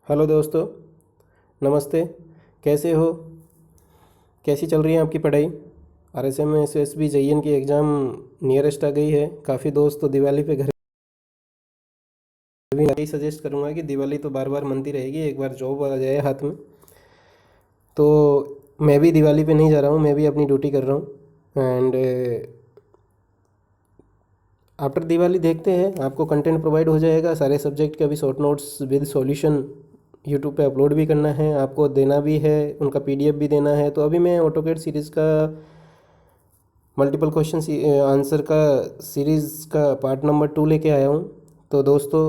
Hello दोस्तों, नमस्ते। कैसे हो? कैसी चल रही है आपकी पढ़ाई? आरएसएम एसएसबी जेईएन की एग्ज़ाम नियरेस्ट आ गई है। काफ़ी दोस्त तो दिवाली पे घर भी यही सजेस्ट करूँगा कि दिवाली तो बार बार मनती रहेगी, एक बार जॉब आ जाए हाथ में। तो मैं भी दिवाली पे नहीं जा रहा हूँ, मैं भी अपनी ड्यूटी कर रहा हूँ। एंड आफ्टर दिवाली देखते हैं, आपको कंटेंट प्रोवाइड हो जाएगा सारे सब्जेक्ट के। अभी short notes with solution YouTube पे अपलोड भी करना है, आपको देना भी है, उनका पीडीएफ भी देना है। तो अभी मैं ऑटोकैड सीरीज़ का मल्टीपल क्वेश्चन आंसर का सीरीज़ का पार्ट नंबर 2 लेके आया हूँ। तो दोस्तों,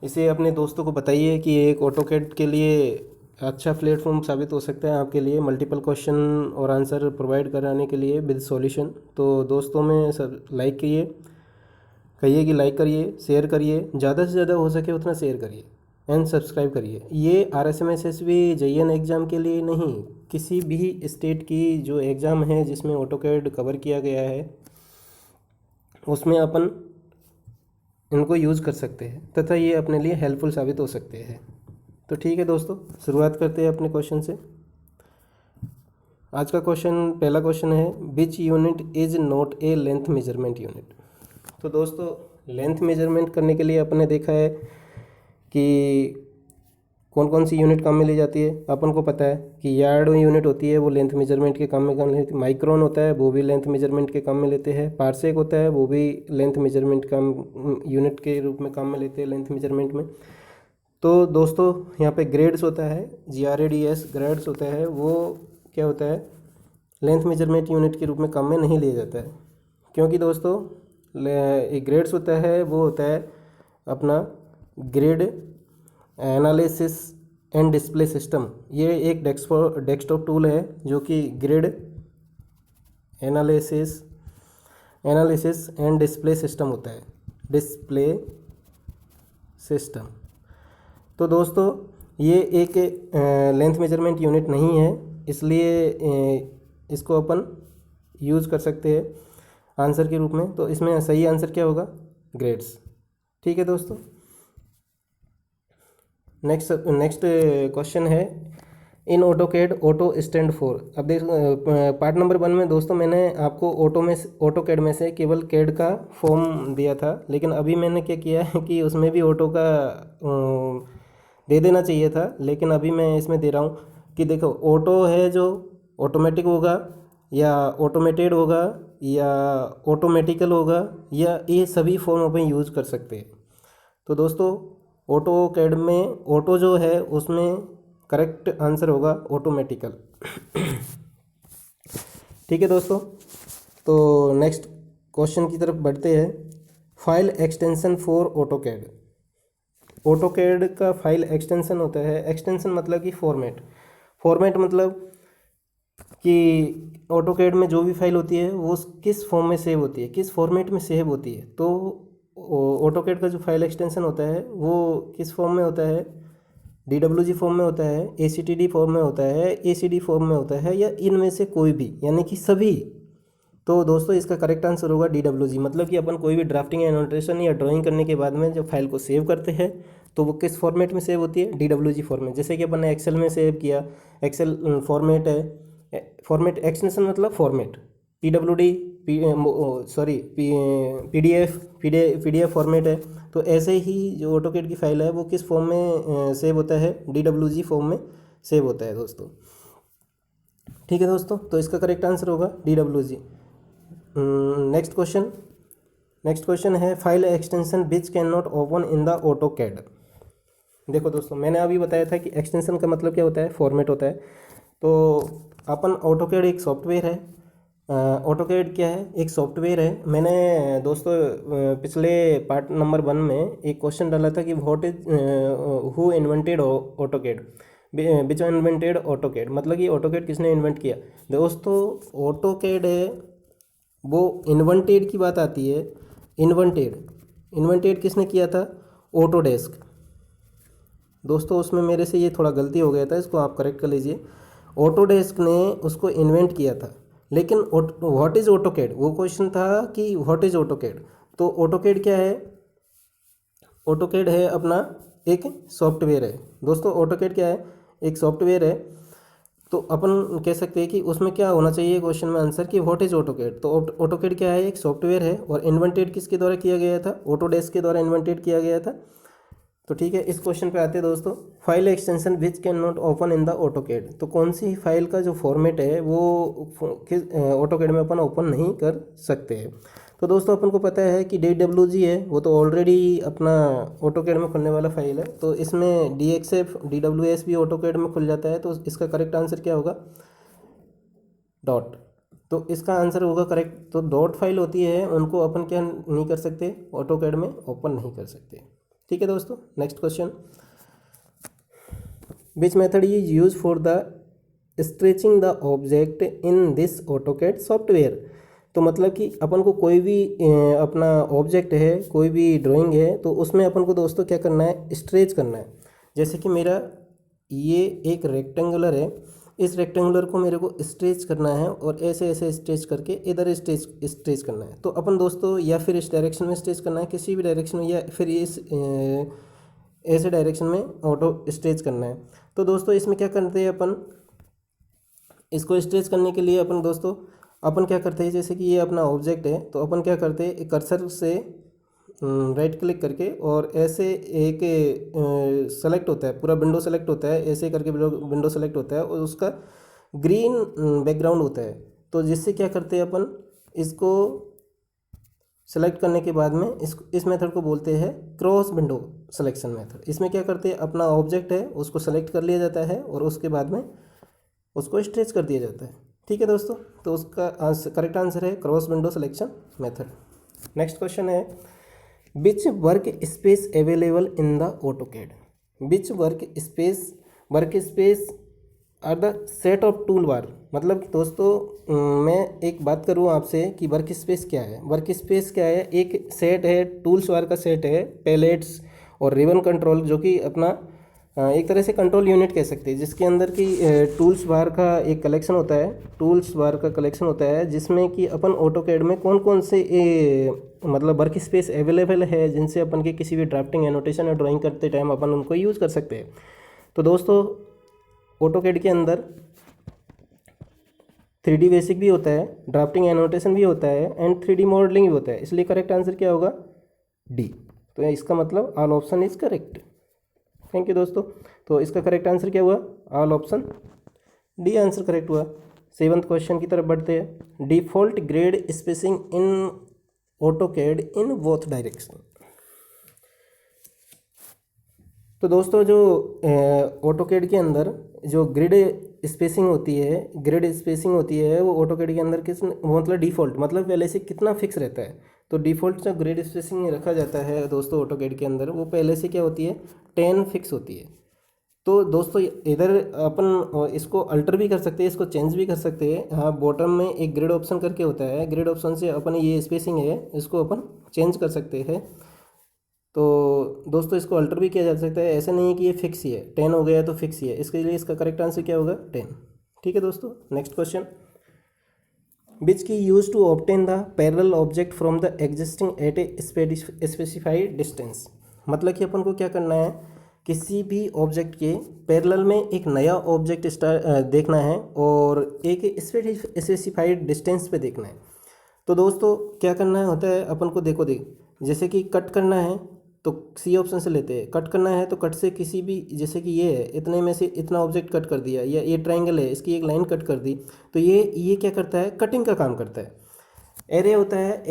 इसे अपने दोस्तों को बताइए कि एक ऑटोकैड के लिए अच्छा प्लेटफॉर्म साबित हो सकता है आपके लिए, मल्टीपल क्वेश्चन और आंसर प्रोवाइड कराने के लिए विद सॉल्यूशन। तो दोस्तों में सब लाइक कहिए कि लाइक करिए, शेयर करिए, ज़्यादा से ज़्यादा हो सके उतना शेयर करिए एंड सब्सक्राइब करिए। ये आरएसएम एसएसबी जेईएन एग्ज़ाम के लिए नहीं, किसी भी स्टेट की जो एग्ज़ाम है जिसमें ऑटोकैड कवर किया गया है उसमें अपन इनको यूज़ कर सकते हैं तथा ये अपने लिए हेल्पफुल साबित हो सकते हैं। तो ठीक है दोस्तों, शुरुआत करते हैं अपने क्वेश्चन से। आज का पहला क्वेश्चन है, which unit is not a length measurement unit. तो दोस्तों, लेंथ मेजरमेंट करने के लिए अपने देखा है कि कौन कौन सी यूनिट काम में ली जाती है। अपन को पता है कि यार्ड यूनिट होती है, वो लेंथ मेजरमेंट के काम लेती है। माइक्रोन होता है, वो भी लेंथ मेजरमेंट के काम में लेते हैं। पार्सेक होता है, वो भी लेंथ मेजरमेंट काम यूनिट के रूप में काम में लेते हैं लेंथ मेजरमेंट में। तो दोस्तों, यहाँ पे ग्रेड्स होता है, GRADS ग्रेड्स होता है, वो क्या होता है, लेंथ मेजरमेंट यूनिट के रूप में काम में नहीं लिया जाता है। क्योंकि दोस्तों, एक ग्रेड्स होता है, वो होता है अपना grid analysis and display system. ये एक डेस्कटॉप टूल है जो कि grid analysis and display system होता है, डिस्प्ले सिस्टम। तो दोस्तों, ये एक लेंथ मेजरमेंट यूनिट नहीं है, इसलिए इसको अपन यूज़ कर सकते हैं आंसर के रूप में। तो इसमें सही आंसर क्या होगा? ग्रेड्स। ठीक है दोस्तों, नेक्स्ट क्वेश्चन है, इन ऑटोकैड ऑटो स्टैंड फॉर। अब देख, पार्ट नंबर 1 में दोस्तों मैंने आपको ऑटोकैड में से केवल कैड का फॉर्म दिया था, लेकिन अभी मैंने क्या किया है कि उसमें भी ऑटो का दे देना चाहिए था, लेकिन अभी मैं इसमें दे रहा हूँ कि देखो, ऑटो है जो ऑटोमेटिक होगा या ऑटोमेटेड होगा या ऑटोमेटिकल होगा, या ये सभी फॉर्म अपन यूज़ कर सकते हैं। तो दोस्तों, ऑटोकैड में ऑटो जो है उसमें करेक्ट आंसर होगा ऑटोमेटिकल। ठीक है दोस्तों, तो नेक्स्ट क्वेश्चन की तरफ बढ़ते हैं। File extension for AutoCAD. AutoCAD का फाइल एक्सटेंशन होता है, एक्सटेंशन मतलब कि फॉर्मेट मतलब कि ऑटोकैड में जो भी फाइल होती है वो किस फॉर्म में सेव होती है, किस फॉर्मेट में सेव होती है। तो ऑटोकैड का जो फाइल एक्सटेंशन होता है वो किस फॉर्म में होता है? DWG फॉर्म में होता है, ACTD फॉर्म में होता है, ACD फॉर्म में होता है, या इनमें से कोई भी, यानी कि सभी। तो दोस्तों, इसका करेक्ट आंसर होगा DWG। मतलब कि अपन कोई भी ड्राफ्टिंग एनोटेशन या ड्राइंग करने के बाद में जब फाइल को सेव करते हैं तो वो किस फॉर्मेट में सेव होती है? DWG format. जैसे कि अपन ने एक्सेल में सेव किया, एक्सेल फॉर्मेट है, फॉर्मेट एक्सटेंशन मतलब फॉर्मेट, PWD PDF फॉर्मेट है। तो ऐसे ही जो ऑटोकैड की फाइल है वो किस फॉर्म में सेव होता है? DWG फॉर्म में सेव होता है दोस्तों। ठीक है दोस्तों, तो इसका करेक्ट आंसर होगा DWG। नेक्स्ट क्वेश्चन है, file extension which can not open in the AutoCAD. देखो दोस्तों, मैंने अभी बताया था कि एक्सटेंशन का मतलब क्या होता है? फॉर्मेट होता है। तो अपन ऑटोकैड एक सॉफ्टवेयर है। ऑटोकैड क्या है? एक सॉफ्टवेयर है। मैंने दोस्तों पिछले पार्ट नंबर 1 में एक क्वेश्चन डाला था कि what is who invented AutoCAD, which invented AutoCAD, मतलब कि ऑटोकैड किसने इन्वेंट किया। दोस्तों, ऑटोकैड है वो इन्वेंटेड की बात आती है। इन्वेंटेड किसने किया था? ऑटोडेस्क। दोस्तों, उसमें मेरे से ये थोड़ा गलती हो गया था, इसको आप करेक्ट कर लीजिए। ऑटोडेस्क ने उसको इन्वेंट किया था, लेकिन व्हाट इज़ ऑटोकैड, वो क्वेश्चन था कि व्हाट इज़ ऑटोकैड। तो ऑटोकैड क्या है? ऑटोकैड है अपना एक सॉफ्टवेयर है। दोस्तों ऑटोकैड क्या है, एक सॉफ्टवेयर है। तो अपन कह सकते हैं कि उसमें क्या होना चाहिए क्वेश्चन में आंसर कि व्हाट इज ऑटोकैड। तो ऑटोकैड क्या है, एक सॉफ्टवेयर है और इन्वेंटेड किसके द्वारा किया गया था, ऑटोडेस्क के द्वारा इन्वेंटेड किया गया था। तो ठीक है, इस क्वेश्चन पे आते हैं दोस्तों। File extension which can not open in the AutoCAD. तो कौन सी फाइल का जो फॉर्मेट है वो ऑटोकैड में अपन ओपन नहीं कर सकते हैं। तो दोस्तों अपन को पता है कि DWG है वो तो ऑलरेडी अपना ऑटोकैड में खुलने वाला फाइल है। तो इसमें DXF DWS भी ऑटोकैड में खुल जाता है। तो इसका करेक्ट आंसर क्या होगा, डॉट। तो इसका आंसर होगा करेक्ट। तो डॉट फाइल होती है उनको अपन क्या नहीं कर सकते, ऑटोकैड में ओपन नहीं कर सकते। ठीक है दोस्तों, next question. Which method is use for the stretching the object in this AutoCAD software. तो मतलब कि अपन को कोई भी अपना ऑब्जेक्ट है, कोई भी ड्राइंग है, तो उसमें अपन को दोस्तों क्या करना है, स्ट्रेच करना है। जैसे कि मेरा ये एक रेक्टेंगुलर है, इस रेक्टेंगुलर को मेरे को स्ट्रेच करना है और ऐसे ऐसे स्ट्रेच करके इधर स्ट्रेच करना है। तो अपन दोस्तों या फिर इस डायरेक्शन में स्ट्रेच करना है, किसी भी डायरेक्शन में, या फिर इस ऐसे डायरेक्शन में ऑटो स्ट्रेच करना है। तो दोस्तों इसमें क्या करते हैं अपन, इसको स्ट्रेच करने के लिए अपन दोस्तों अपन क्या करते हैं, जैसे कि ये अपना ऑब्जेक्ट है, तो अपन क्या करते हैं, कर्सर से राइट क्लिक करके और ऐसे एक सेलेक्ट होता है, पूरा विंडो सेलेक्ट होता है, ऐसे करके विंडो सेलेक्ट होता है और उसका ग्रीन बैकग्राउंड होता है। तो जिससे क्या करते हैं अपन, इसको सेलेक्ट करने के बाद में इस मेथड को बोलते हैं क्रॉस विंडो सिलेक्शन मेथड। इसमें क्या करते हैं, अपना ऑब्जेक्ट है उसको सेलेक्ट कर लिया जाता है और उसके बाद में उसको स्ट्रेच कर दिया जाता है। ठीक है दोस्तों, तो उसका करेक्ट आंसर है cross window selection method. Next question है, which work space available in the AutoCAD. Which work space are the set of tool bar. मतलब कि दोस्तों मैं एक बात करूँ आपसे कि वर्क स्पेस क्या है। वर्क स्पेस क्या है, एक सेट है, टूल्स बार का सेट है, पैलेट्स और रिबन कंट्रोल, जो कि अपना एक तरह से कंट्रोल यूनिट कह सकते हैं, जिसके अंदर की टूल्स बार का एक कलेक्शन होता है, टूल्स बार का कलेक्शन होता है, जिसमें कि अपन ऑटोकैड में कौन कौन से मतलब वर्क स्पेस अवेलेबल है, जिनसे अपन के किसी भी ड्राफ्टिंग एनोटेशन और ड्राइंग करते टाइम अपन उनको यूज़ कर सकते हैं। तो दोस्तों ऑटोकैड के अंदर 3D बेसिक भी होता है, ड्राफ्टिंग एनोटेशन भी होता है एंड 3D मॉडलिंग भी होता है। इसलिए करेक्ट आंसर क्या होगा, डी। तो इसका मतलब all option is correct. Thank you दोस्तों। तो इसका करेक्ट आंसर क्या हुआ, all option D answer correct हुआ। 7th क्वेश्चन की तरफ बढ़ते हैं। Default grade spacing in AutoCAD in both direction. तो दोस्तों जो ऑटोकैड के अंदर जो ग्रिड स्पेसिंग होती है वो ऑटोकैड के अंदर किस मतलब डिफ़ॉल्ट मतलब पहले से कितना फिक्स रहता है। तो डिफ़ॉल्ट जो ग्रिड स्पेसिंग रखा जाता है दोस्तों ऑटोकैड के अंदर, वो पहले से क्या होती है, 10 फिक्स होती है। तो दोस्तों इधर अपन इसको अल्टर भी कर सकते हैं, इसको चेंज भी कर सकते हैं। हाँ, बॉटम में एक ग्रिड ऑप्शन करके होता है, ग्रिड ऑप्शन से अपन ये स्पेसिंग है इसको अपन चेंज कर सकते हैं। तो दोस्तों इसको अल्टर भी किया जा सकता है, ऐसा नहीं है कि ये फिक्स ही है, 10 हो गया तो फिक्स ही है। इसके लिए इसका करेक्ट आंसर क्या होगा, 10। ठीक है दोस्तों, next question. Which key use to obtain the parallel object from the existing at a specified distance. मतलब कि अपन को क्या करना है, किसी भी ऑब्जेक्ट के पैरेलल में एक नया ऑब्जेक्ट देखना है और एक स्पेसिफाइड डिस्टेंस पे देखना है। तो दोस्तों क्या करना होता है अपन को, देखो जैसे कि कट करना है तो सी ऑप्शन से लेते हैं। कट करना है तो कट से किसी भी, जैसे कि ये है, इतने में से इतना ऑब्जेक्ट कट कर दिया, या ये ट्रायंगल है इसकी एक लाइन कट कर दी, तो ये क्या करता है, कटिंग का काम करता है। एरे होता है,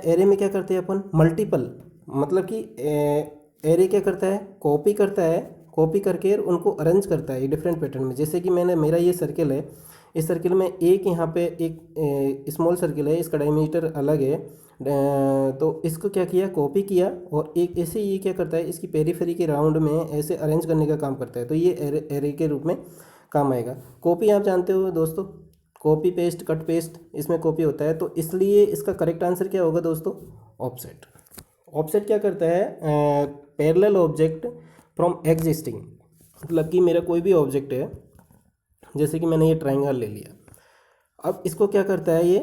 एरे में क्या करते हैं अपन, मल्टीपल, मतलब कि एरे क्या करता है, कॉपी करके उनको अरेंज करता है डिफरेंट पैटर्न में। जैसे कि मेरा ये सर्किल है, इस सर्किल में एक यहाँ पे एक स्मॉल सर्किल है, इसका डायमीटर अलग है, तो इसको क्या किया, कॉपी किया और एक ऐसे ये क्या करता है, इसकी पेरीफेरी के राउंड में ऐसे अरेंज करने का काम करता है। तो ये एरे के रूप में काम आएगा। कॉपी आप जानते हो दोस्तों, कॉपी पेस्ट कट पेस्ट, इसमें कॉपी होता है। तो इसलिए इसका करेक्ट आंसर क्या होगा दोस्तों, ऑफसेट। ऑफसेट क्या करता है, पैरेलल ऑब्जेक्ट फ्रॉम एग्जिस्टिंग, मतलब कि मेरा कोई भी ऑब्जेक्ट है, जैसे कि मैंने ये ट्रायंगल ले लिया, अब इसको क्या करता है ये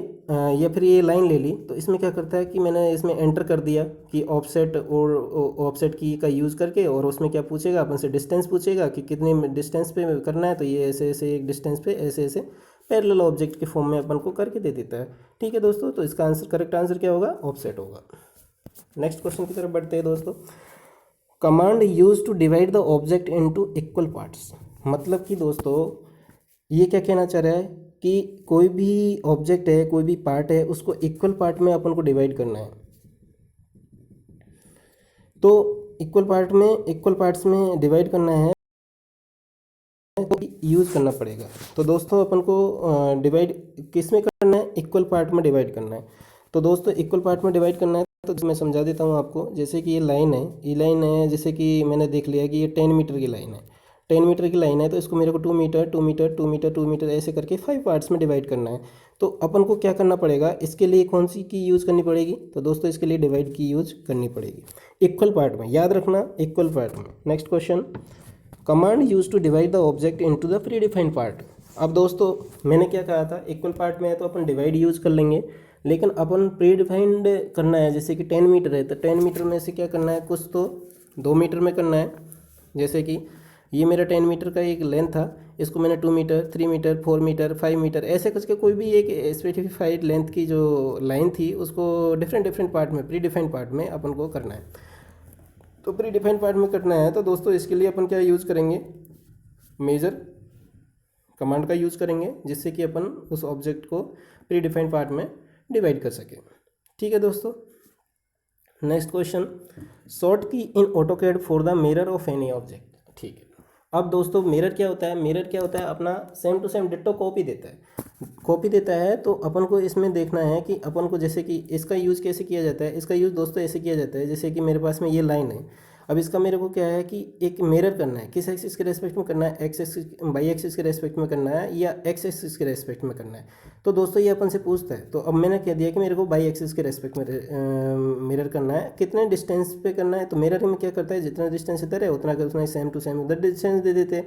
या फिर ये लाइन ले ली, तो इसमें क्या करता है कि मैंने इसमें एंटर कर दिया कि ऑफसेट और ऑफसेट की का यूज़ करके, और उसमें क्या पूछेगा अपन से, डिस्टेंस पूछेगा कि कितने डिस्टेंस पे करना है, तो ये ऐसे ऐसे एक डिस्टेंस पे ऐसे ऐसे पैरेलल ऑब्जेक्ट के फॉर्म में अपन को करके दे देता है। ठीक है दोस्तों, तो इसका आंसर, करेक्ट आंसर क्या होगा, ऑफसेट होगा। नेक्स्ट क्वेश्चन की तरफ बढ़ते हैं दोस्तों। Command use to divide the object into equal parts. मतलब कि दोस्तों ये क्या कहना चाह रहा है कि कोई भी ऑब्जेक्ट है, कोई भी पार्ट है, उसको इक्वल पार्ट में अपन को डिवाइड करना है। तो इक्वल पार्ट्स में डिवाइड करना है तो यूज़ करना पड़ेगा। तो दोस्तों अपन को डिवाइड किस में करना है, इक्वल पार्ट में डिवाइड करना है। तो दोस्तों इक्वल पार्ट में डिवाइड करना है तो मैं समझा देता हूँ आपको। जैसे कि ये लाइन है, जैसे कि मैंने देख लिया कि ये 10 मीटर की लाइन है, 10 मीटर की लाइन है, तो इसको मेरे को 2 मीटर 2 मीटर 2 मीटर 2 मीटर ऐसे करके 5 पार्ट्स में डिवाइड करना है। तो अपन को क्या करना पड़ेगा, इसके लिए कौन सी की यूज़ करनी पड़ेगी, तो दोस्तों इसके लिए डिवाइड की यूज़ करनी पड़ेगी इक्वल पार्ट में, याद रखना इक्वल पार्ट में। Next question, command use to divide the object into the predefined part. अब दोस्तों मैंने क्या कहा था, इक्वल पार्ट में है तो अपन डिवाइड यूज़ कर लेंगे, लेकिन अपन प्री डिफाइंड करना है, जैसे कि 10 मीटर है तो 10 मीटर में से क्या करना है, कुछ तो 2 मीटर में करना है। जैसे कि ये मेरा 10 मीटर का एक लेंथ था, इसको मैंने 2 मीटर 3 मीटर 4 मीटर 5 मीटर ऐसे करके कोई भी एक स्पेसिफाइड लेंथ की जो लाइन थी उसको डिफरेंट डिफरेंट पार्ट में, प्री डिफाइंड पार्ट में अपन को करना है। तो प्री डिफाइंड पार्ट में करना है तो दोस्तों इसके लिए अपन क्या यूज़ करेंगे, मेजर कमांड का यूज़ करेंगे, जिससे कि अपन उस ऑब्जेक्ट को प्री डिफाइंड पार्ट में डिवाइड कर सकें। ठीक है दोस्तों। नेक्स्ट क्वेश्चन, शॉर्ट की इन AutoCAD for the mirror of any object. ठीक है, अब दोस्तों मिरर क्या होता है, मिरर क्या होता है, अपना same to same ditto copy देता है, कॉपी देता है। तो अपन को इसमें देखना है कि अपन को, जैसे कि इसका यूज़ कैसे किया जाता है, इसका यूज़ दोस्तों ऐसे किया जाता है, जैसे कि मेरे पास में ये लाइन है, अब इसका मेरे को क्या है कि एक मिरर करना है, किस एक्सिस के रेस्पेक्ट में करना है, एक्स एक्सिस बाई एक्सिस के रेस्पेक्ट में करना है या एक्स एक्सिस के रेस्पेक्ट में करना है। तो दोस्तों ये अपन से पूछता है, तो अब मैंने कह दिया कि मेरे को बाई एक्सिस के रेस्पेक्ट में मिरर करना है, कितने डिस्टेंस पे करना है। तो मिरर में क्या करता है, जितना डिस्टेंस इधर है उतना का उतना सेम टू सेम उधर डिस्टेंस दे देते हैं।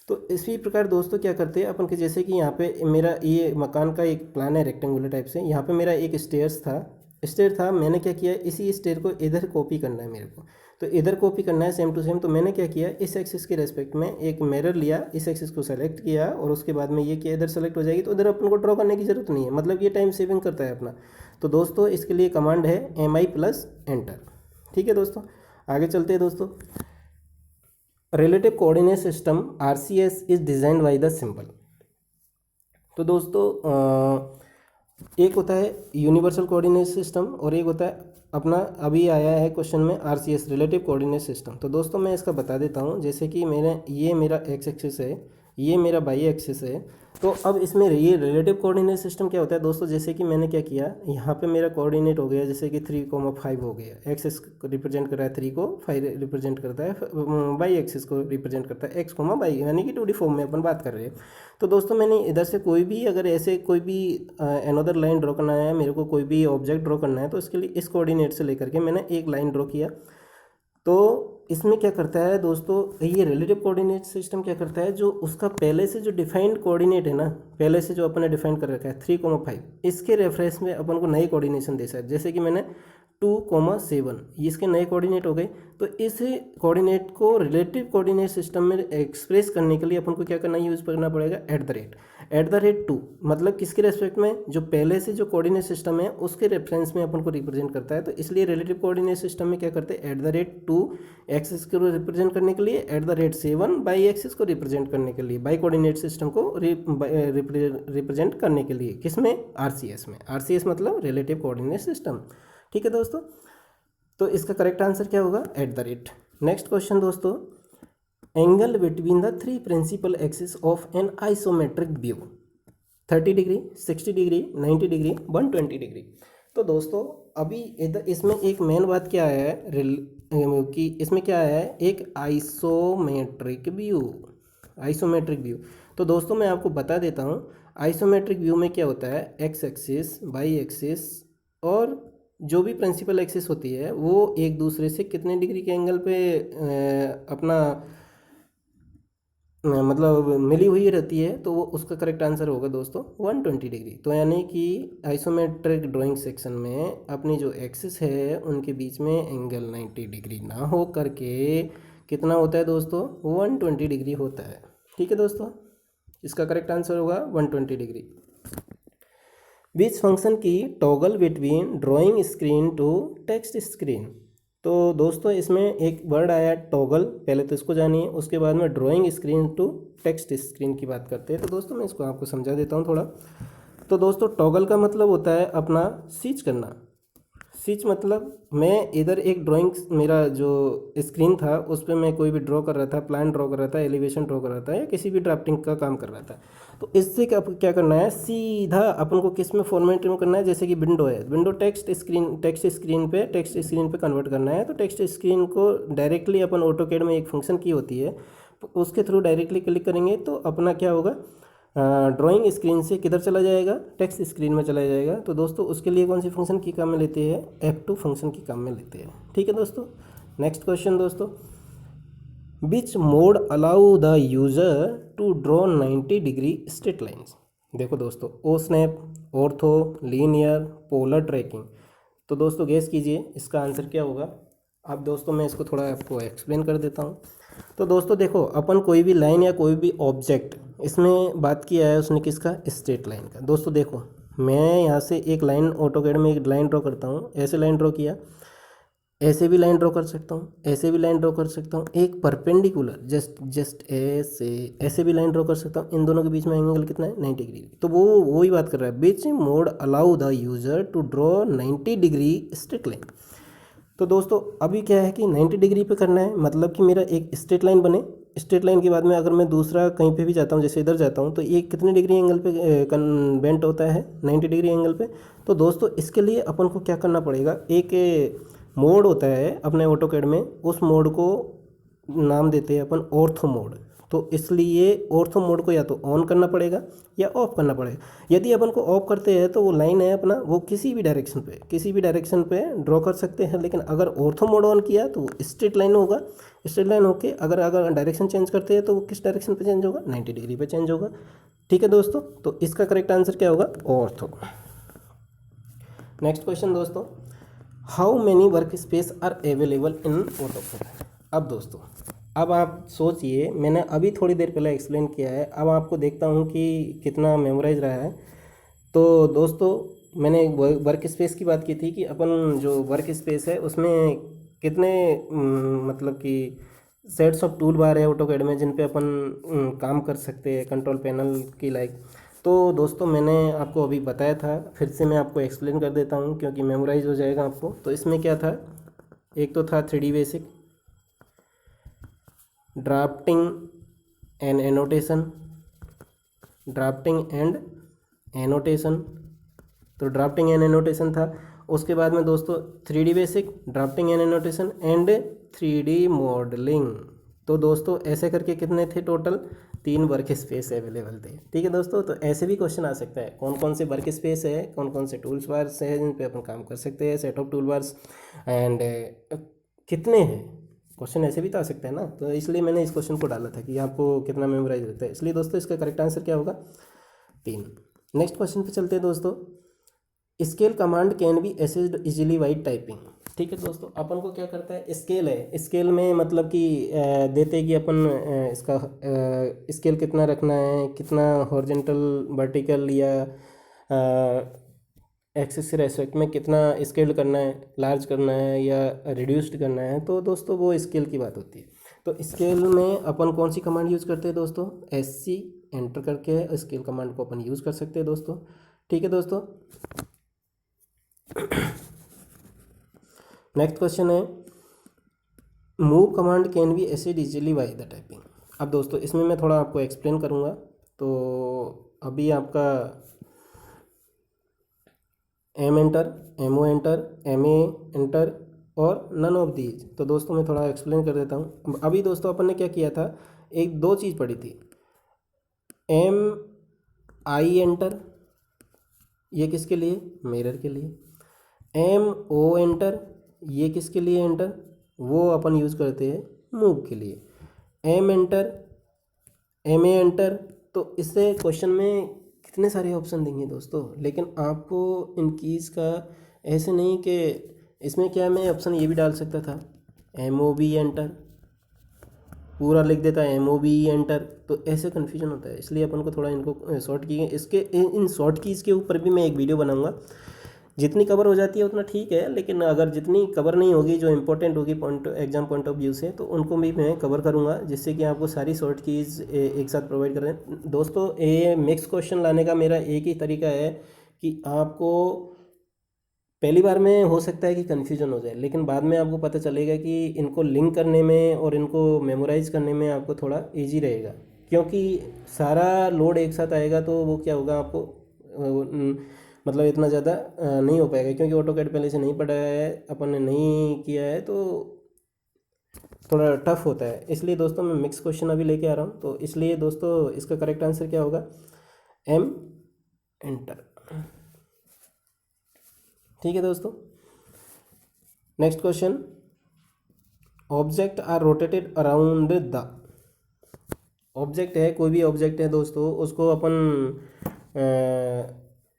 तो इसी प्रकार दोस्तों क्या करते हैं अपन के, जैसे कि यहाँ पे मेरा ये मकान का एक प्लान है रेक्टेंगुलर टाइप से, यहाँ पे मेरा एक स्टेयर था, मैंने क्या किया, इसी स्टेयर को इधर कॉपी करना है मेरे को, तो इधर कॉपी करना है सेम टू सेम। तो मैंने क्या किया, इस एक्सिस के रेस्पेक्ट में एक मिरर लिया, इस एक्सिस को सेलेक्ट किया और उसके बाद में ये किया, इधर सेलेक्ट हो जाएगी, तो इधर अपन को ड्रॉ करने की जरूरत नहीं है, मतलब ये टाइम सेविंग करता है अपना। तो दोस्तों इसके लिए कमांड है MI प्लस एंटर। ठीक है दोस्तों, आगे चलते हैं दोस्तों। Relative coordinate system RCS is designed by the symbol. तो दोस्तों एक होता है यूनिवर्सल कोऑर्डिनेट सिस्टम और एक होता है अपना, अभी आया है क्वेश्चन में RCS रिलेटिव कोऑर्डिनेट सिस्टम। तो दोस्तों मैं इसका बता देता हूँ, जैसे कि ये मेरा एक्स एक्सिस है, ये मेरा वाई एक्सिस है। तो अब इसमें ये रिलेटिव कोऑर्डिनेट सिस्टम क्या होता है दोस्तों, जैसे कि मैंने क्या किया, यहाँ पे मेरा कोऑर्डिनेट हो गया जैसे कि 3,5 हो गया, एक्सिस को रिप्रेजेंट कर रहा है 3 को, 5 रिप्रेजेंट करता है, वाई एक्सिस को रिप्रेजेंट करता है x, y, यानी कि 2D फॉर्म में अपन बात कर रहे हैं। तो दोस्तों मैंने इधर से कोई भी, अगर ऐसे कोई भी अनदर लाइन ड्रॉ करना है मेरे को, कोई भी ऑब्जेक्ट ड्रॉ करना है, तो इसके लिए इस कोऑर्डिनेट से लेकर के मैंने एक लाइन ड्रॉ किया। तो इसमें क्या करता है दोस्तों, ये रिलेटिव कोऑर्डिनेट सिस्टम क्या करता है, जो उसका पहले से जो डिफाइंड कोऑर्डिनेट है ना, पहले से जो अपन ने डिफाइन कर रखा है 3,5, इसके रेफरेंस में अपन को नई कोऑर्डिनेशन दे सकते हैं। जैसे कि मैंने 2,7 ये इसके नए कोऑर्डिनेट हो गए। तो इस कोऑर्डिनेट को रिलेटिव कोऑर्डिनेट सिस्टम में एक्सप्रेस करने के लिए अपन को क्या करना, यूज़ करना पड़ेगा @2, मतलब किसके रेस्पेक्ट में, जो पहले से जो कोऑर्डिनेट सिस्टम है उसके रेफरेंस में अपन को रिप्रेजेंट करता है। तो इसलिए रिलेटिव कोऑर्डिनेट सिस्टम में क्या करते हैं, @2 एक्सिस को रिप्रेजेंट करने के लिए, @7 बाई एक्सिस को रिप्रेजेंट करने के लिए, बाई कोऑर्डिनेट सिस्टम को रिप्रेजेंट करने के लिए, किसमें, RCS में। RCS मतलब रिलेटिव कोऑर्डिनेट सिस्टम। ठीक है दोस्तों, तो इसका करेक्ट आंसर क्या होगा, @। नेक्स्ट क्वेश्चन दोस्तों, angle between the 3 principal axis of an isometric view, 30 degree, 60 degree, 90 degree, 120 degree. तो दोस्तों अभी इधर इसमें एक मेन बात क्या है कि इसमें क्या है, एक आइसोमेट्रिक व्यू। तो दोस्तों मैं आपको बता देता हूँ, आइसोमेट्रिक व्यू में क्या होता है, एक्स एक्सिस, वाई एक्सिस और जो भी प्रिंसिपल एक्सिस होती है वो एक दूसरे से कितने डिग्री के एंगल पे अपना मतलब मिली हुई रहती है, तो वो उसका करेक्ट आंसर होगा दोस्तों 120 डिग्री। तो यानी कि आइसोमेट्रिक ड्राइंग सेक्शन में अपनी जो एक्सिस है उनके बीच में एंगल 90 डिग्री ना हो करके कितना होता है दोस्तों, 120 डिग्री होता है। ठीक है दोस्तों, इसका करेक्ट आंसर होगा 120 degree. Which function key toggle between drawing screen to text screen. तो दोस्तों इसमें एक वर्ड आया टॉगल, पहले तो इसको जानिए, उसके बाद में drawing screen to text screen की बात करते हैं। तो दोस्तों मैं इसको आपको समझा देता हूँ थोड़ा। तो दोस्तों टॉगल का मतलब होता है अपना स्विच करना। स्विच मतलब मैं इधर एक ड्राइंग, मेरा जो स्क्रीन था उस पर मैं कोई भी ड्रॉ कर रहा था, प्लान ड्रॉ कर रहा था, एलिवेशन ड्रॉ कर रहा था, या किसी भी ड्राफ्टिंग का काम कर रहा था। तो इससे क्या करना है, सीधा अपन को किस में फॉर्मेट में करना है, जैसे कि विंडो है, विंडो टेक्स्ट स्क्रीन पे कन्वर्ट करना है। तो टेक्स्ट स्क्रीन को डायरेक्टली अपन ऑटोकैड में एक फंक्शन की होती है, उसके थ्रू डायरेक्टली क्लिक करेंगे तो अपना क्या होगा, ड्राइंग स्क्रीन से किधर चला जाएगा, टेक्स्ट स्क्रीन में चला जाएगा। तो दोस्तों उसके लिए कौन सी फंक्शन की काम में लेते हैं, F2 फंक्शन की काम में लेते हैं। ठीक है दोस्तों, नेक्स्ट क्वेश्चन दोस्तों, which mode allow the user to draw 90 degree straight lines. देखो दोस्तों, O snap, ortho, linear, polar tracking. तो दोस्तों गेस कीजिए इसका आंसर क्या होगा। अब दोस्तों मैं इसको थोड़ा आपको एक्सप्लेन कर देता हूँ। तो दोस्तों देखो, अपन कोई भी लाइन या कोई भी ऑब्जेक्ट, इसमें बात किया है उसने किसका, स्ट्रेट लाइन का। दोस्तों देखो, मैं यहाँ से एक लाइन ऑटोकैड में एक लाइन ड्रॉ करता हूँ, ऐसे लाइन ड्रॉ किया, ऐसे भी लाइन ड्रॉ कर सकता हूँ, ऐसे भी लाइन ड्रॉ कर सकता हूँ, एक परपेंडिकुलर जस्ट ऐसे ऐसे भी लाइन ड्रॉ कर सकता हूँ। इन दोनों के बीच में एंगल कितना है, 90 डिग्री। तो वो वही बात कर रहा है, which mode allow the user to draw 90 degree straight line. तो दोस्तों अभी क्या है कि 90 डिग्री पे करना है, मतलब कि मेरा एक स्ट्रेट लाइन बने। स्ट्रेट लाइन के बाद में अगर मैं दूसरा कहीं पे भी जाता हूँ, जैसे इधर जाता हूँ, तो ये कितने डिग्री एंगल पे बेंट होता है, 90 डिग्री एंगल पे। तो दोस्तों इसके लिए अपन को क्या करना पड़ेगा, एक मोड होता है अपने ऑटोकैड में, उस मोड को नाम देते हैं अपन ऑर्थो मोड। तो इसलिए ऑर्थो मोड को या तो ऑन करना पड़ेगा या ऑफ करना पड़ेगा। यदि अपन को ऑफ करते हैं तो वो लाइन है अपना, वो किसी भी डायरेक्शन पे ड्रॉ कर सकते हैं। लेकिन अगर ऑर्थो मोड ऑन किया तो वो स्ट्रेट लाइन होगा, स्ट्रेट लाइन होके अगर डायरेक्शन चेंज करते हैं तो वो किस डायरेक्शन पे चेंज होगा, 90 डिग्री पे चेंज होगा। ठीक है दोस्तों, तो इसका करेक्ट आंसर क्या होगा, ऑर्थो। नेक्स्ट क्वेश्चन दोस्तों, how many work space are available in AutoCAD. अब दोस्तों अब आप सोचिए, मैंने अभी थोड़ी देर पहले एक्सप्लेन किया है, अब आपको देखता हूँ कि कितना मेमोराइज रहा है। तो दोस्तों मैंने वर्क स्पेस की बात की थी कि अपन जो वर्क स्पेस है उसमें कितने मतलब कि सेट्स ऑफ टूल बार है ऑटोकैड में, जिन पे अपन काम कर सकते हैं कंट्रोल पैनल की लाइक। तो दोस्तों मैंने आपको अभी बताया था, फिर से मैं आपको एक्सप्लेन कर देता हूँ क्योंकि मेमोराइज हो जाएगा आपको। तो इसमें क्या था, एक तो था 3D basic, drafting and annotation, drafting and annotation. तो ड्राफ्टिंग एंड एनोटेशन था। उसके बाद में दोस्तों 3D basic, drafting and annotation and 3D modelling. तो दोस्तों ऐसे करके कितने थे टोटल, 3 वर्क स्पेस अवेलेबल थे। ठीक है दोस्तों, तो ऐसे भी क्वेश्चन आ सकता है, कौन कौन से वर्क स्पेस है, कौन कौन से टूल्स बार्स है जिन पे अपन काम कर सकते हैं, set of tool bars and कितने हैं। क्वेश्चन ऐसे भी तो आ सकता है ना, तो इसलिए मैंने इस क्वेश्चन को डाला था कि आपको कितना मेमोराइज रहता है। इसलिए दोस्तों इसका करेक्ट आंसर क्या होगा, 3। नेक्स्ट क्वेश्चन पे चलते हैं दोस्तों, scale command can be assessed easily by typing. ठीक है दोस्तों, अपन को क्या करता है, स्केल है, स्केल में मतलब कि देते कि अपन इसका स्केल कितना रखना है, कितना हॉरिजॉन्टल वर्टिकल या एक्सिस के रेस्पेक्ट में कितना स्केल करना है, लार्ज करना है या रिड्यूस्ड करना है। तो दोस्तों वो स्केल की बात होती है। तो स्केल में अपन कौन सी कमांड यूज़ करते हैं दोस्तों, SC एंटर करके स्केल कमांड को अपन यूज़ कर सकते हैं दोस्तों। ठीक है दोस्तों, नेक्स्ट क्वेश्चन है, move command can be asset easily by the typing. अब दोस्तों इसमें मैं थोड़ा आपको एक्सप्लेन करूँगा। तो अभी आपका M enter, MO enter, MA enter और नन ऑफ दीज। तो दोस्तों मैं थोड़ा एक्सप्लेन कर देता हूँ। अभी दोस्तों अपन ने क्या किया था, एक दो चीज़ पढ़ी थी, MI एंटर, ये किसके लिए, मिरर के लिए। MO एंटर, ये किसके लिए एंटर, वो अपन यूज़ करते हैं मूव के लिए। M enter, MA enter. तो इससे क्वेश्चन में कितने सारे ऑप्शन देंगे दोस्तों, लेकिन आपको इन कीज़ का ऐसे नहीं कि इसमें क्या मैं ऑप्शन ये भी डाल सकता था MOB एंटर, पूरा लिख देता है MOB एंटर, तो ऐसे कन्फ्यूजन होता है। इसलिए अपन को थोड़ा इनको शॉर्ट की इसके इन शॉर्ट कीज़ के ऊपर भी मैं एक वीडियो बनाऊंगा। जितनी कवर हो जाती है उतना ठीक है, लेकिन अगर जितनी कवर नहीं होगी, जो इंपॉर्टेंट होगी point exam point of view से, तो उनको भी मैं कवर करूंगा, जिससे कि आपको सारी शॉर्ट कीज़ एक साथ प्रोवाइड करें। दोस्तों ये मिक्स क्वेश्चन लाने का मेरा एक ही तरीका है कि आपको पहली बार में हो सकता है कि कन्फ्यूजन हो जाए, लेकिन बाद में आपको पता चलेगा कि इनको लिंक करने में और इनको मेमोराइज करने में आपको थोड़ा ईजी रहेगा, क्योंकि सारा लोड एक साथ आएगा तो वो क्या होगा आपको मतलब इतना ज़्यादा नहीं हो पाएगा, क्योंकि ऑटोकैड पहले से नहीं पढ़ा है, अपन ने नहीं किया है, तो थोड़ा टफ होता है। इसलिए दोस्तों मैं मिक्स क्वेश्चन अभी लेके आ रहा हूँ। तो इसलिए दोस्तों इसका करेक्ट आंसर क्या होगा, M एंटर। ठीक है दोस्तों, next question, object are rotated around the. Object है, कोई भी ऑब्जेक्ट है दोस्तों, उसको अपन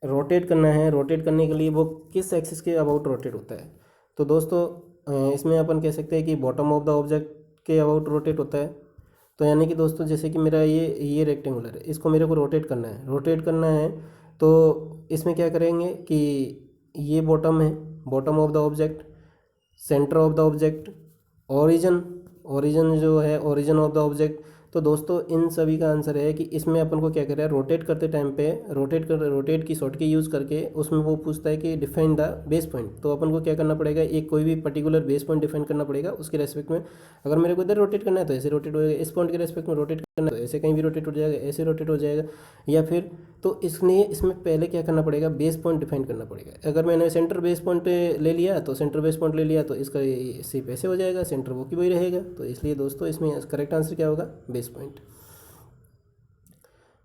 रोटेट करना है। रोटेट करने के लिए वो किस एक्सिस के अबाउट रोटेट होता है। तो दोस्तों इसमें अपन कह सकते हैं कि बॉटम ऑफ द ऑब्जेक्ट के अबाउट रोटेट होता है। तो यानी कि दोस्तों जैसे कि मेरा ये रेक्टेंगुलर है, इसको मेरे को रोटेट करना है। रोटेट करना है तो इसमें क्या करेंगे कि ये बॉटम है, bottom of the object, centre of the object, origin, origin जो है ओरिजिन ऑफ द ऑब्जेक्ट। तो दोस्तों इन सभी का आंसर है कि इसमें अपन को क्या कर रहा है, रोटेट करते टाइम पे रोटेट की शॉर्ट की यूज़ करके उसमें वो पूछता है कि डिफाइन द बेस पॉइंट। तो अपन को क्या करना पड़ेगा, एक कोई भी पर्टिकुलर बेस पॉइंट डिफाइन करना पड़ेगा उसके रेस्पेक्ट में। अगर मेरे को इधर रोटेट करना है तो ऐसे रोटेट हो जाएगा, इस पॉइंट के रेस्पेक्ट में रोटेट करना है तो ऐसे कहीं भी रोटेट हो जाएगा, ऐसे रोटेट हो जाएगा, या फिर तो इसमें पहले क्या करना पड़ेगा, बेस पॉइंट डिफाइन करना पड़ेगा। अगर मैंने सेंटर बेस पॉइंट ले लिया तो सेंटर बेस पॉइंट ले लिया तो इसका सिर्फ ऐसे हो जाएगा, सेंटर वो की वही रहेगा। तो इसलिए दोस्तों इसमें करेक्ट आंसर क्या होगा, base point.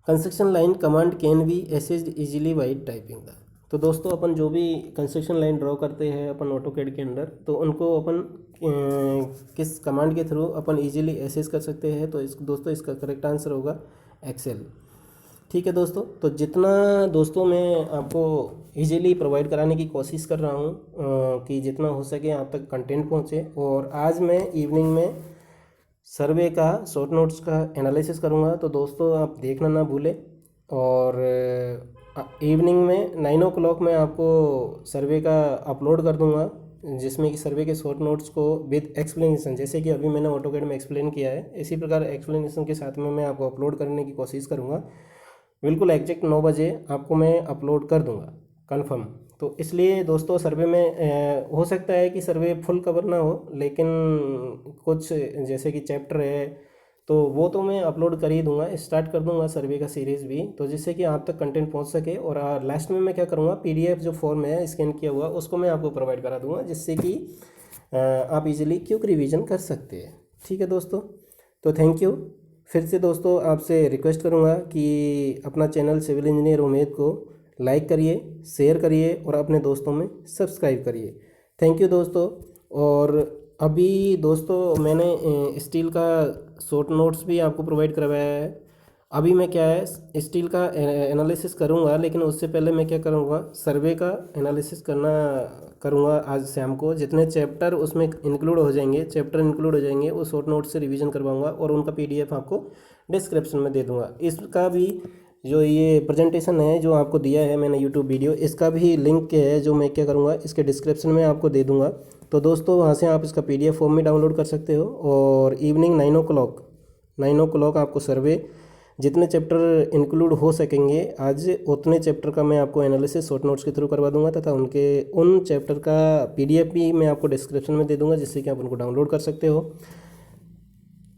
Construction line command can be assessed easily by typing the. तो दोस्तों अपन जो भी कंस्ट्रक्शन लाइन ड्रॉ करते हैं अपन ऑटोकैड के अंदर, तो उनको अपन किस कमांड के थ्रू अपन इजीली एसेस कर सकते हैं। तो दोस्तों इसका करेक्ट आंसर होगा एक्सेल। ठीक है दोस्तों, तो जितना दोस्तों मैं आपको इजीली प्रोवाइड कराने की कोशिश कर रहा हूँ कि जितना हो सके आप तक कंटेंट पहुँचे। और आज मैं इवनिंग में सर्वे का शॉर्ट नोट्स का एनालिसिस करूँगा, तो दोस्तों आप देखना ना भूलें। और इवनिंग में 9 o'clock में आपको सर्वे का अपलोड कर दूँगा, जिसमें कि सर्वे के शॉर्ट नोट्स को विद एक्सप्लेनेशन, जैसे कि अभी मैंने ऑटोकैड में एक्सप्लेन किया है, इसी प्रकार एक्सप्लेनेशन के साथ में मैं आपको अपलोड करने की कोशिश करूँगा। बिल्कुल एग्जैक्ट 9 बजे आपको मैं अपलोड कर दूँगा कंफर्म। तो इसलिए दोस्तों सर्वे में हो सकता है कि सर्वे फुल कवर ना हो, लेकिन कुछ जैसे कि चैप्टर है तो वो तो मैं अपलोड कर ही दूंगा, स्टार्ट कर दूंगा सर्वे का सीरीज़ भी, तो जिससे कि आप तक कंटेंट पहुंच सके। और लास्ट में मैं क्या करूंगा, PDF जो फॉर्म है स्कैन किया हुआ उसको मैं आपको प्रोवाइड करा दूंगा, जिससे कि आप इजीली क्विक रिवीजन कर सकते हैं। ठीक है दोस्तों, तो थैंक यू। फिर से दोस्तों आपसे रिक्वेस्ट करूंगा कि अपना चैनल सिविल इंजीनियर उमेद को लाइक करिए, शेयर करिए और अपने दोस्तों में सब्सक्राइब करिए। थैंक यू दोस्तों। और अभी दोस्तों मैंने स्टील का शॉर्ट नोट्स भी आपको प्रोवाइड करवाया है। अभी मैं क्या है स्टील का एनालिसिस करूंगा, लेकिन उससे पहले मैं क्या करूंगा, सर्वे का एनालिसिस करूंगा आज शाम को। जितने चैप्टर उसमें इंक्लूड हो जाएंगे वो शॉर्ट नोट से रिवीजन करवाऊंगा, और उनका PDF आपको डिस्क्रिप्शन में दे दूंगा। इसका भी जो ये प्रेजेंटेशन है जो आपको दिया है मैंने यूट्यूब वीडियो, इसका भी लिंक है जो मैं क्या करूँगा इसके डिस्क्रिप्शन में आपको दे दूँगा। तो दोस्तों वहाँ से आप इसका PDF फॉर्म में डाउनलोड कर सकते हो। और इवनिंग 9 o'clock आपको सर्वे जितने चैप्टर इंक्लूड हो सकेंगे आज, उतने चैप्टर का मैं आपको एनालिसिस शॉर्ट नोट्स के थ्रू करवा दूंगा, तथा उन चैप्टर का PDF भी मैं आपको डिस्क्रिप्शन में दे दूंगा, जिससे कि आप उनको डाउनलोड कर सकते हो।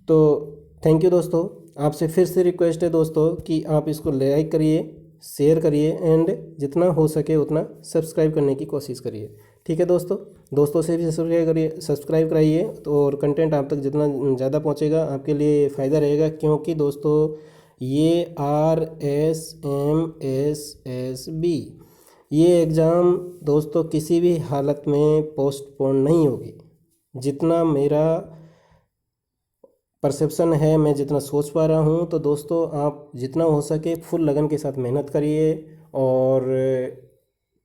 तो थैंक यू दोस्तों। आपसे फिर से रिक्वेस्ट है दोस्तों कि आप इसको लाइक करिए, शेयर करिए, एंड जितना हो सके उतना सब्सक्राइब करने की कोशिश करिए। ठीक है दोस्तों से भी सब्सक्राइब कराइए, तो और कंटेंट आप तक जितना ज़्यादा पहुंचेगा आपके लिए फ़ायदा रहेगा, क्योंकि दोस्तों ये RSMSSB ये एग्ज़ाम दोस्तों किसी भी हालत में पोस्टपोन नहीं होगी। जितना मेरा परसेप्शन है, मैं जितना सोच पा रहा हूँ। तो दोस्तों आप जितना हो सके फुल लगन के साथ मेहनत करिए। और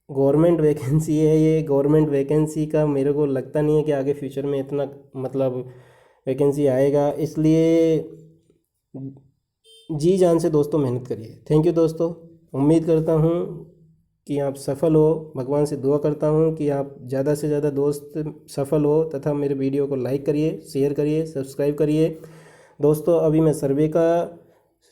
गवर्नमेंट वैकेंसी है ये, गवर्नमेंट वैकेंसी का मेरे को लगता नहीं है कि आगे फ्यूचर में इतना मतलब वैकेंसी आएगा, इसलिए जी जान से दोस्तों मेहनत करिए। थैंक यू दोस्तों, उम्मीद करता हूँ कि आप सफल हो। भगवान से दुआ करता हूँ कि आप ज़्यादा से ज़्यादा दोस्त सफल हो, तथा मेरे वीडियो को लाइक करिए, शेयर करिए, सब्सक्राइब करिए। दोस्तों अभी मैं सर्वे का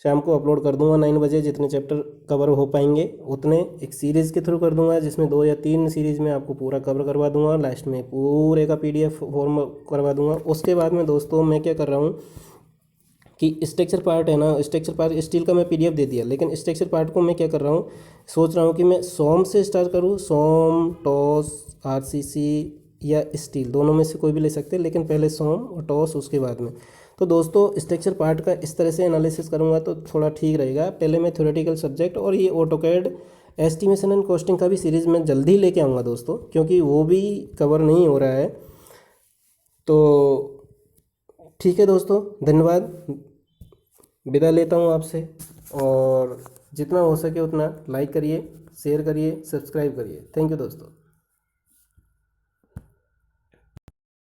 शाम को अपलोड कर दूंगा 9 बजे, जितने चैप्टर कवर हो पाएंगे उतने एक सीरीज़ के थ्रू कर दूंगा, जिसमें 2 या 3 सीरीज़ में आपको पूरा कवर करवा दूंगा। लास्ट में पूरे का PDF फॉर्म करवा दूंगा। उसके बाद में दोस्तों मैं क्या कर रहा हूँ कि स्ट्रक्चर पार्ट है ना, स्ट्रक्चर पार्ट स्टील का मैं PDF दे दिया, लेकिन स्ट्रक्चर पार्ट को मैं क्या कर रहा हूँ, सोच रहा हूँ कि मैं सोम से स्टार्ट करूँ। सोम, टॉस, RCC या स्टील, दोनों में से कोई भी ले सकते हैं, लेकिन पहले सोम और टॉस उसके बाद में। तो दोस्तों स्ट्रक्चर पार्ट का इस तरह से एनालिसिस करूँगा तो थोड़ा ठीक रहेगा। पहले मैं थ्योरेटिकल सब्जेक्ट और ये ऑटोकैड एस्टिमेशन एंड कॉस्टिंग का भी सीरीज़ मैं जल्दी लेके आऊँगा दोस्तों, क्योंकि वो भी कवर नहीं हो रहा है। तो ठीक है दोस्तों, धन्यवाद, विदा लेता हूँ आपसे। और जितना हो सके उतना लाइक करिए, शेयर करिए, सब्सक्राइब करिए। थैंक यू दोस्तों।